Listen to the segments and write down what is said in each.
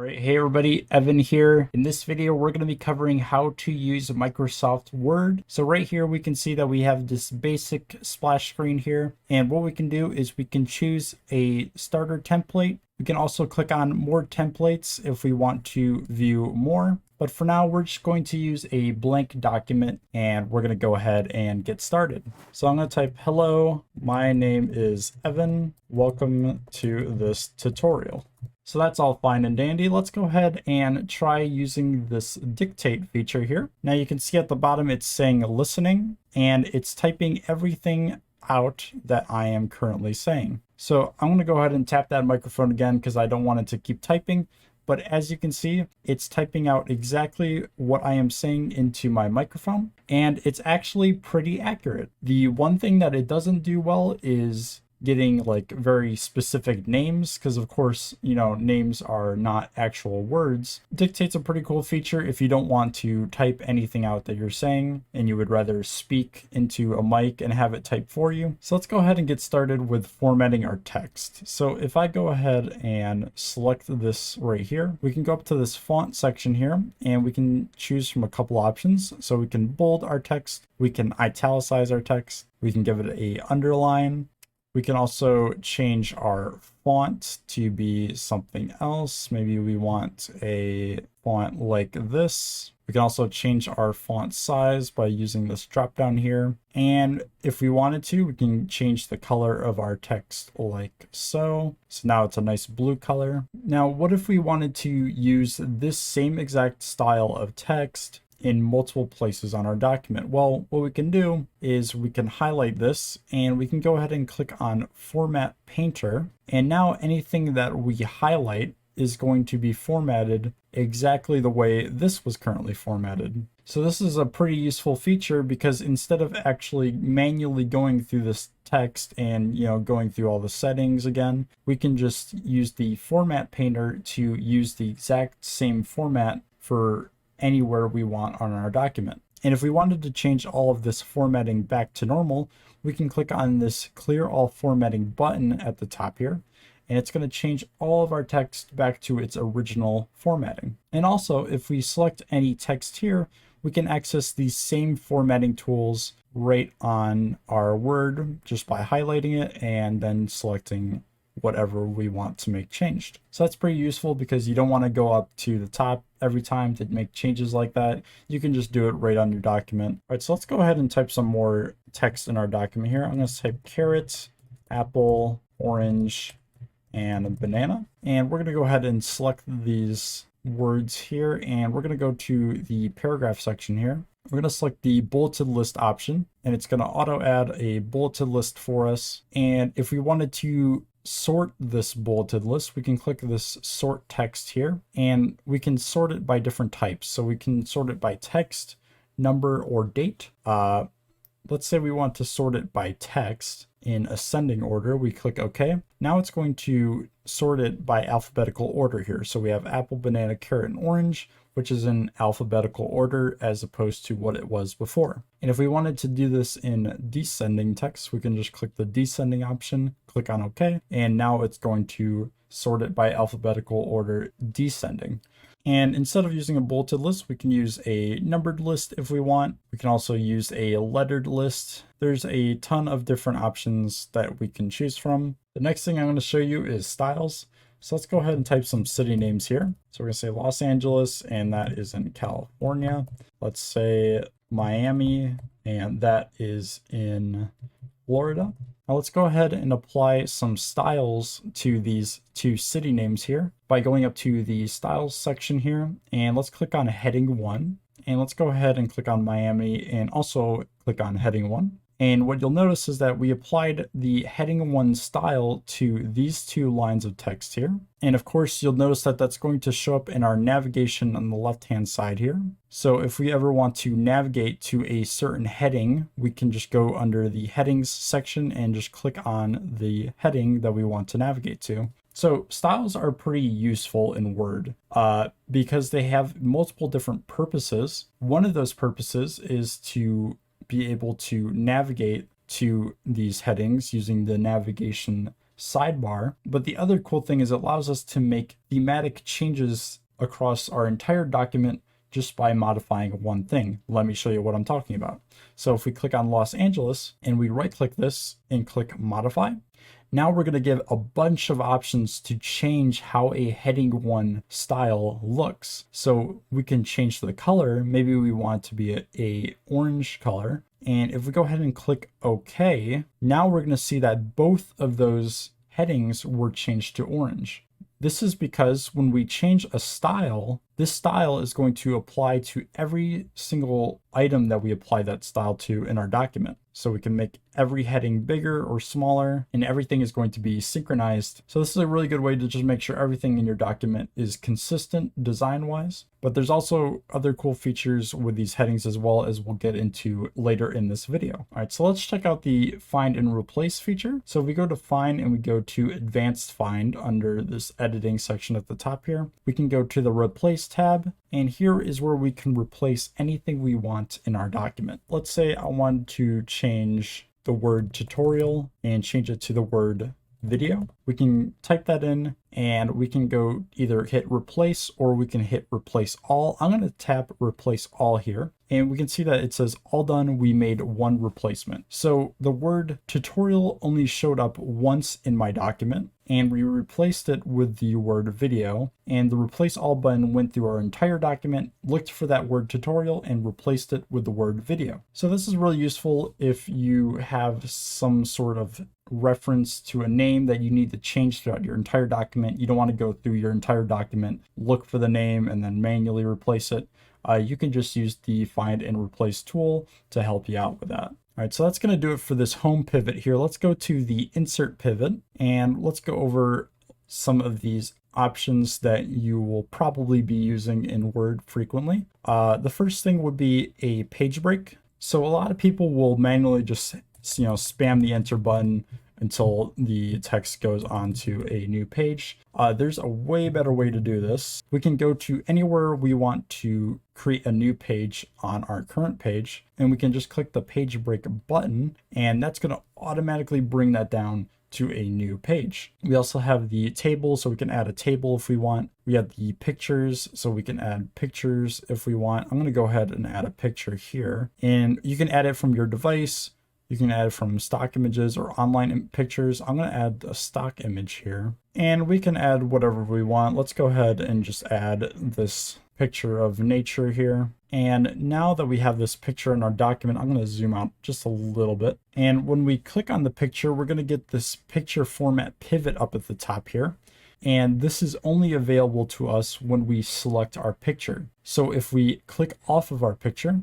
All right, hey everybody, Evan here. In this video, we're going to be covering how to use Microsoft Word. So right here, we can see that we have this basic splash screen here. And what we can do is we can choose a starter template. We can also click on more templates if we want to view more. But for now, we're just going to use a blank document and we're going to go ahead and get started. So I'm going to type, hello, my name is Evan. Welcome to this tutorial. So that's all fine and dandy. Let's go ahead and try using this dictate feature here. Now you can see at the bottom it's saying listening and it's typing everything out that I am currently saying. So I'm going to go ahead and tap that microphone again because I don't want it to keep typing. But as you can see, it's typing out exactly what I am saying into my microphone, and it's actually pretty accurate. The one thing that it doesn't do well is getting like very specific names, because of course, you know, names are not actual words. Dictate's a pretty cool feature if you don't want to type anything out that you're saying and you would rather speak into a mic and have it type for you. So let's go ahead and get started with formatting our text. So if I go ahead and select this right here, we can go up to this font section here and we can choose from a couple options. So we can bold our text, we can italicize our text, we can give it a underline. We can also change our font to be something else. Maybe we want a font like this. We can also change our font size by using this drop down here. And if we wanted to, we can change the color of our text like so. So now it's a nice blue color. Now, what if we wanted to use this same exact style of text in multiple places on our document? Well, what we can do is we can highlight this and we can go ahead and click on Format Painter. And now anything that we highlight is going to be formatted exactly the way this was currently formatted. So this is a pretty useful feature because instead of actually manually going through this text and, you know, going through all the settings again, we can just use the Format Painter to use the exact same format for anywhere we want on our document. And if we wanted to change all of this formatting back to normal, we can click on this clear all formatting button at the top here, and it's going to change all of our text back to its original formatting. And also, if we select any text here, we can access these same formatting tools right on our Word just by highlighting it and then selecting whatever we want to make changed. So that's pretty useful because you don't want to go up to the top every time to make changes like that. You can just do it right on your document. All right, so let's go ahead and type some more text in our document here. I'm going to type carrot, apple, orange, and a banana. And we're going to go ahead and select these words here, and we're going to go to the paragraph section here. We're going to select the bulleted list option, and it's going to auto add a bulleted list for us. And if we wanted to sort this bulleted list, we can click this sort text here and we can sort it by different types. So we can sort it by text, number, or date. Let's say we want to sort it by text in ascending order. We click OK. Now it's going to sort it by alphabetical order here. So we have apple, banana, carrot, and orange, which is in alphabetical order as opposed to what it was before. And if we wanted to do this in descending text, we can just click the descending option, click on OK, and now it's going to sort it by alphabetical order descending. And instead of using a bulleted list, we can use a numbered list if we want. We can also use a lettered list. There's a ton of different options that we can choose from. The next thing I'm going to show you is styles. So let's go ahead and type some city names here. So we're going to say Los Angeles, and that is in California. Let's say Miami, and that is in Florida. Now let's go ahead and apply some styles to these two city names here by going up to the styles section here, and let's click on heading 1. And let's go ahead and click on Miami and also click on heading 1. And what you'll notice is that we applied the heading 1 style to these two lines of text here. And of course, you'll notice that that's going to show up in our navigation on the left-hand side here. So if we ever want to navigate to a certain heading, we can just go under the headings section and just click on the heading that we want to navigate to. So styles are pretty useful in Word because they have multiple different purposes. One of those purposes is to be able to navigate to these headings using the navigation sidebar. But the other cool thing is it allows us to make thematic changes across our entire document just by modifying one thing. Let me show you what I'm talking about. So if we click on Los Angeles and we right click this and click modify, now we're going to give a bunch of options to change how a heading 1 style looks. So we can change the color. Maybe we want it to be a orange color. And if we go ahead and click OK, now we're going to see that both of those headings were changed to orange. This is because when we change a style, this style is going to apply to every single item that we apply that style to in our document. So we can make every heading bigger or smaller, and everything is going to be synchronized. So this is a really good way to just make sure everything in your document is consistent design-wise. But there's also other cool features with these headings as well, as we'll get into later in this video. All right, so let's check out the Find and Replace feature. So if we go to Find and we go to Advanced Find under this editing section at the top here, we can go to the Replace tab, and here is where we can replace anything we want in our document. Let's say I want to change the word tutorial and change it to the word video. We can type that in and we can go either hit replace or we can hit replace all. I'm going to tap replace all here, and we can see that it says all done. We made one replacement. So the word tutorial only showed up once in my document, and we replaced it with the word video, and the replace all button went through our entire document, looked for that word tutorial and replaced it with the word video. So this is really useful if you have some sort of reference to a name that you need to change throughout your entire document. You don't want to go through your entire document, look for the name, and then manually replace it. You can just use the Find and Replace tool to help you out with that. All right, so that's going to do it for this home pivot here. Let's go to the insert pivot and let's go over some of these options that you will probably be using in Word frequently. The first thing would be a page break. So a lot of people will manually just spam the enter button until the text goes onto a new page. There's a way better way to do this. We can go to anywhere we want to create a new page on our current page, and we can just click the page break button, and that's going to automatically bring that down to a new page. We also have the table, so we can add a table if we want. We have the pictures, so we can add pictures if we want. I'm going to go ahead and add a picture here, and you can add it from your device. You can add it from stock images or online pictures. I'm going to add a stock image here, and we can add whatever we want. Let's go ahead and just add this picture of nature here. And now that we have this picture in our document, I'm going to zoom out just a little bit. And when we click on the picture, we're going to get this picture format pivot up at the top here. And this is only available to us when we select our picture. So if we click off of our picture,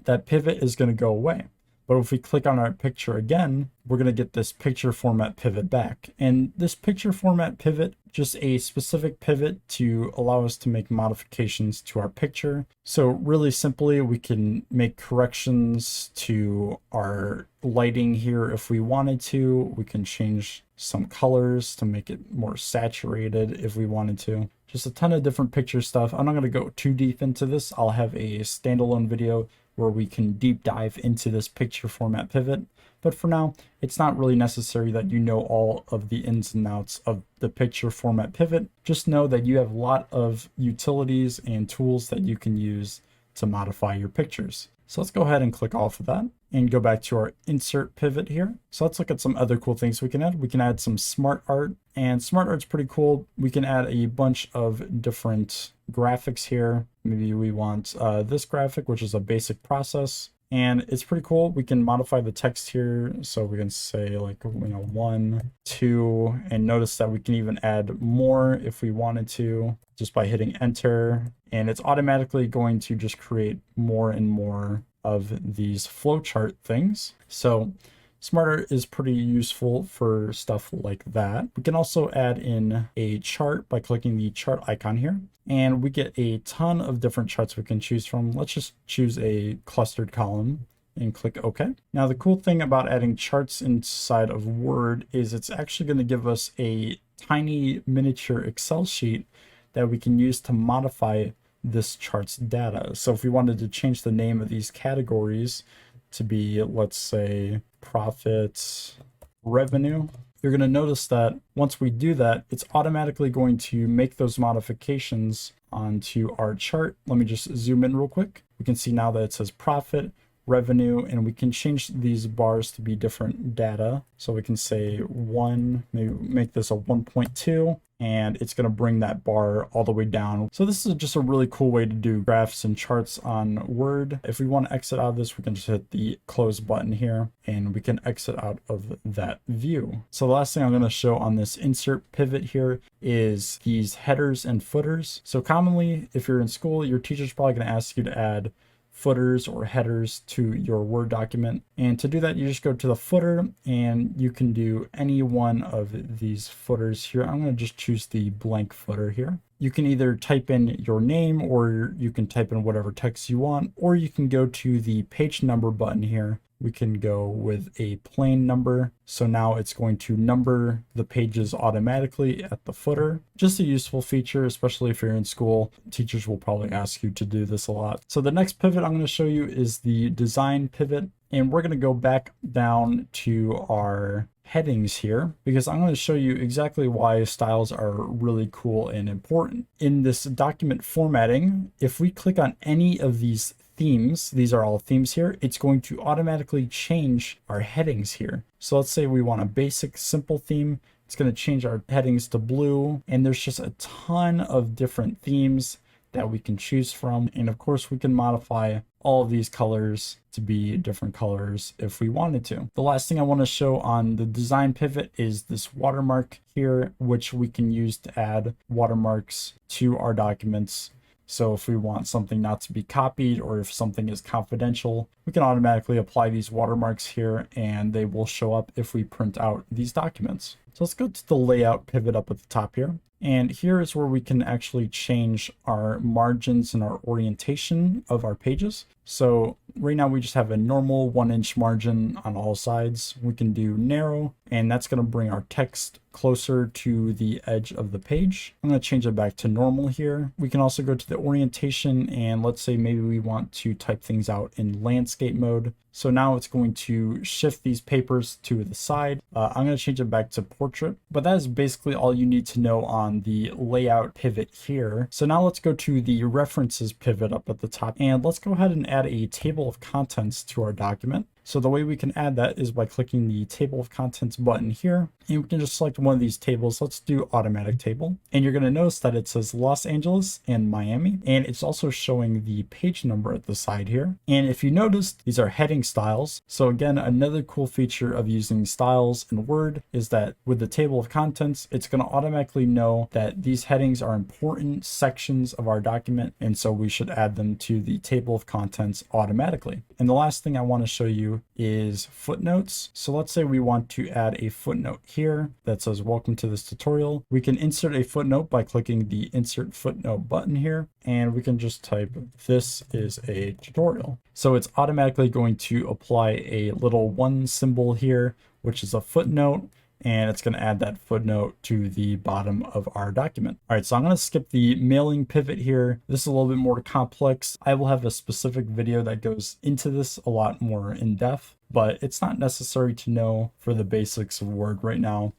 that pivot is going to go away. But if we click on our picture again, we're going to get this picture format pivot back. And this picture format pivot, just a specific pivot to allow us to make modifications to our picture. So really simply, we can make corrections to our lighting here if we wanted to. We can change some colors to make it more saturated if we wanted to. Just a ton of different picture stuff. I'm not going to go too deep into this. I'll have a standalone video where we can deep dive into this picture format pivot. But for now, it's not really necessary that you know all of the ins and outs of the picture format pivot. Just know that you have a lot of utilities and tools that you can use to modify your pictures. So let's go ahead and click off of that and go back to our insert pivot here. So let's look at some other cool things we can add. We can add some SmartArt, and SmartArt's pretty cool. We can add a bunch of different graphics here. Maybe we want this graphic, which is a basic process, and it's pretty cool. We can modify the text here. So we can say like, 1, 2, and notice that we can even add more if we wanted to just by hitting enter. And it's automatically going to just create more and more of these flowchart things. So SmartArt is pretty useful for stuff like that. We can also add in a chart by clicking the chart icon here, and we get a ton of different charts we can choose from. Let's just choose a clustered column and click OK. Now the cool thing about adding charts inside of Word is it's actually going to give us a tiny miniature Excel sheet that we can use to modify this chart's data. So if we wanted to change the name of these categories to be, let's say, profits, revenue, you're going to notice that once we do that, it's automatically going to make those modifications onto our chart. Let me just zoom in real quick. We can see now that it says profit, revenue, and we can change these bars to be different data. So we can say 1, maybe make this a 1.2, and it's going to bring that bar all the way down. So this is just a really cool way to do graphs and charts on Word. If we want to exit out of this, we can just hit the close button here and we can exit out of that view. So the last thing I'm going to show on this insert pivot here is these headers and footers. So commonly, if you're in school, your teacher's probably going to ask you to add footers or headers to your Word document. And to do that, you just go to the footer and you can do any one of these footers here. I'm going to just choose the blank footer here. You can either type in your name or you can type in whatever text you want, or you can go to the page number button here. We can go with a plain number. So now it's going to number the pages automatically at the footer. Just a useful feature, especially if you're in school. Teachers will probably ask you to do this a lot. So the next pivot I'm going to show you is the design pivot. And we're going to go back down to our headings here because I'm going to show you exactly why styles are really cool and important. In this document formatting, if we click on any of these themes, these are all themes here, it's going to automatically change our headings here. So let's say we want a basic simple theme. It's going to change our headings to blue, and there's just a ton of different themes that we can choose from. And of course we can modify all of these colors to be different colors if we wanted to. The last thing I want to show on the design pivot is this watermark here, which we can use to add watermarks to our documents. So if we want something not to be copied or if something is confidential, we can automatically apply these watermarks here and they will show up if we print out these documents. So let's go to the layout pivot up at the top here. And here is where we can actually change our margins and our orientation of our pages. So right now we just have a normal 1-inch margin on all sides. We can do narrow, and that's going to bring our text closer to the edge of the page. I'm going to change it back to normal here. We can also go to the orientation, and let's say maybe we want to type things out in landscape mode. So now it's going to shift these papers to the side. I'm going to change it back to portrait, but that is basically all you need to know on the layout pivot here. So now let's go to the references pivot up at the top, and let's go ahead and add a table of contents to our document. So the way we can add that is by clicking the table of contents button here, and we can just select one of these tables. Let's do automatic table. And you're going to notice that it says Los Angeles and Miami, and it's also showing the page number at the side here. And if you noticed, these are heading styles. So again, another cool feature of using styles in Word is that with the table of contents, it's going to automatically know that these headings are important sections of our document, and so we should add them to the table of contents automatically. And the last thing I want to show you is footnotes. So let's say we want to add a footnote here that says welcome to this tutorial. We can insert a footnote by clicking the insert footnote button here, and we can just type this is a tutorial. So it's automatically going to apply a little one symbol here, which is a footnote, and it's going to add that footnote to the bottom of our document. All right, so I'm going to skip the mailing pivot here. This is a little bit more complex. I will have a specific video that goes into this a lot more in depth, but it's not necessary to know for the basics of Word right now.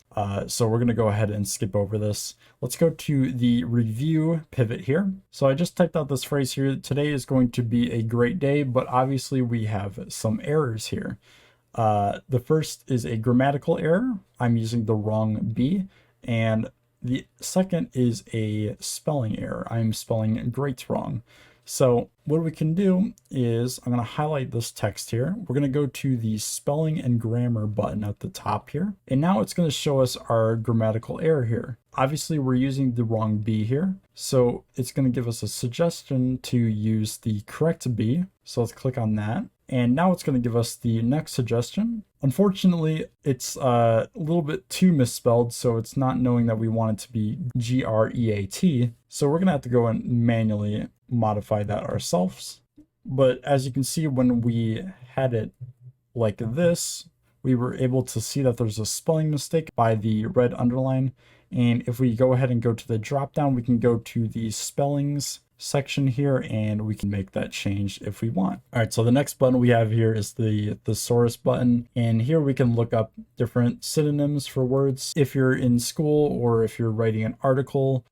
So we're going to go ahead and skip over this. Let's go to the review pivot here. So I just typed out this phrase here. Today is going to be a great day, but obviously we have some errors here. The first is a grammatical error. I'm using the wrong B. And the second is a spelling error. I'm spelling great wrong. So what we can do is I'm going to highlight this text here. We're going to go to the spelling and grammar button at the top here. And now it's going to show us our grammatical error here. Obviously, we're using the wrong B here. So it's going to give us a suggestion to use the correct B. So let's click on that. And now it's going to give us the next suggestion. Unfortunately, it's a little bit too misspelled, so it's not knowing that we want it to be G-R-E-A-T. So we're going to have to go and manually modify that ourselves. But as you can see, when we had it like this, we were able to see that there's a spelling mistake by the red underline. And if we go ahead and go to the drop down, we can go to the spellings section here, and we can make that change if we want. All right, so the next button we have here is the Thesaurus button, and here we can look up different synonyms for words. If you're in school or if you're writing an article,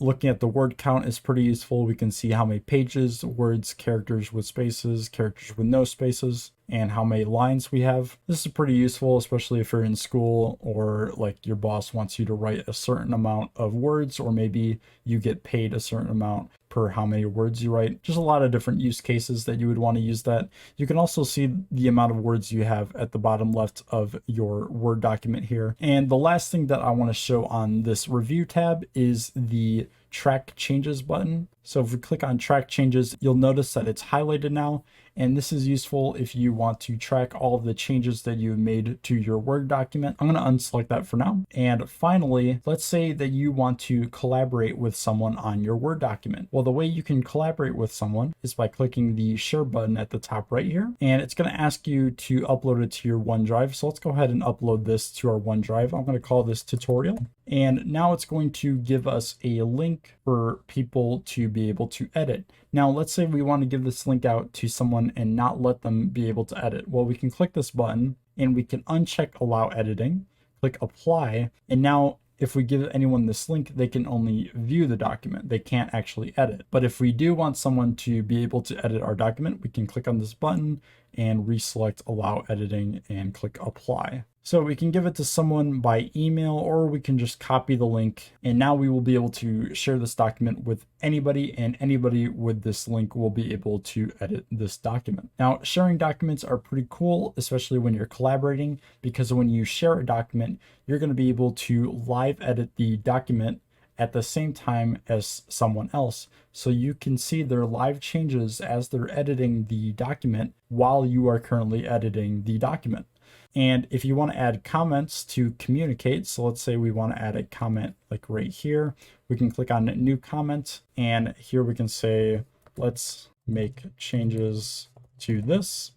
looking at the word count is pretty useful. We can see how many pages, words, characters with spaces, characters with no spaces, and how many lines we have. This is pretty useful, especially if you're in school or like your boss wants you to write a certain amount of words, or maybe you get paid a certain amount per how many words you write. Just a lot of different use cases that you would want to use that. You can also see the amount of words you have at the bottom left of your Word document here. And the last thing that I want to show on this review tab is the track changes button. So if we click on track changes, you'll notice that it's highlighted now. And this is useful if you want to track all of the changes that you've made to your Word document. I'm going to unselect that for now. And finally, let's say that you want to collaborate with someone on your Word document. Well, the way you can collaborate with someone is by clicking the share button at the top right here. And it's going to ask you to upload it to your OneDrive. So let's go ahead and upload this to our OneDrive. I'm going to call this tutorial. And now it's going to give us a link for people to be able to edit. Now, let's say we want to give this link out to someone and not let them be able to edit. Well, we can click this button and we can uncheck allow editing, click apply. And now if we give anyone this link, they can only view the document. They can't actually edit. But if we do want someone to be able to edit our document, we can click on this button and reselect allow editing and click apply. So we can give it to someone by email, or we can just copy the link. And now we will be able to share this document with anybody, and anybody with this link will be able to edit this document. Now, sharing documents are pretty cool, especially when you're collaborating, because when you share a document, you're going to be able to live edit the document at the same time as someone else. So you can see their live changes as they're editing the document while you are currently editing the document. And if you want to add comments to communicate, so let's say we want to add a comment like right here, we can click on new comment, and here we can say, let's make changes to this.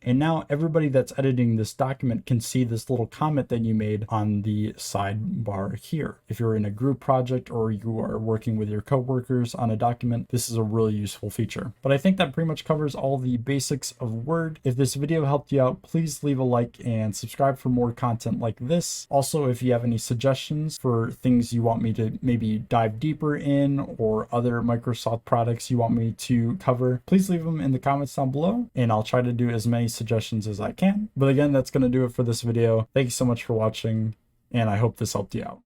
And now everybody that's editing this document can see this little comment that you made on the sidebar here. If you're in a group project or you are working with your coworkers on a document, this is a really useful feature. But I think that pretty much covers all the basics of Word. If this video helped you out, please leave a like and subscribe for more content like this. Also, if you have any suggestions for things you want me to maybe dive deeper in, or other Microsoft products you want me to cover, please leave them in the comments down below, and I'll try to do as many suggestions as I can. But again, that's going to do it for this video. Thank you so much for watching, and I hope this helped you out.